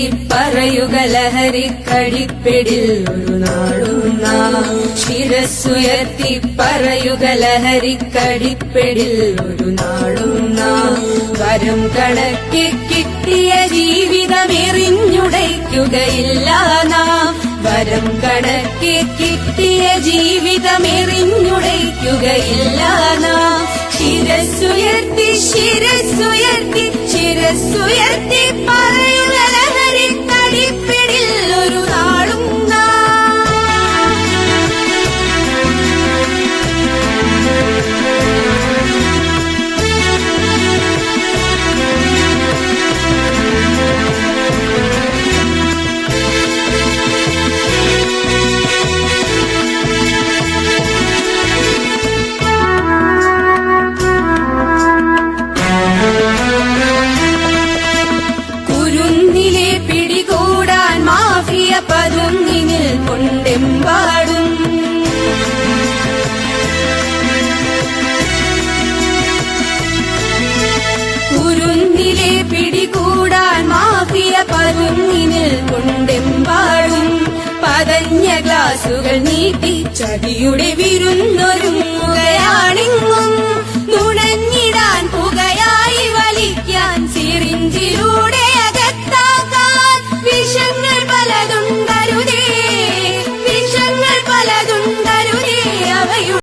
പറയുക ലഹരിക്കടിപ്പിടിൽ ഒരു നാളും നാം. ശിരസ്സുയർത്തി പറയുക ലഹരിക്കടിപ്പിടിൽ ഒരു നാളും നാം. വരം കണക്കി കിട്ടിയ ജീവിതമെറിഞ്ഞുടയ്ക്കുകയില്ല നാം. വരം കണക്കി കിട്ടിയ ജീവിതമെറിഞ്ഞുടയ്ക്കുകയില്ല നാം. ശിരസ്സുയർത്തി ശിരസ്സുയർത്തി ശിരസ്സുയർത്തി പറയുക ലഹരിക്കടിപ്പിടിൽ ഒരു നാളും പതുങ്ങിനിൽ കൊണ്ടെമ്പാടും. കുരുന്നിലെ പിടികൂടാൻ മാഫിയ പതുങ്ങിനിൽ കൊണ്ടെമ്പാടും. പതഞ്ഞ ഗ്ലാസുകൾ നീട്ടി ചതിയുടെ വിരുന്നൊരും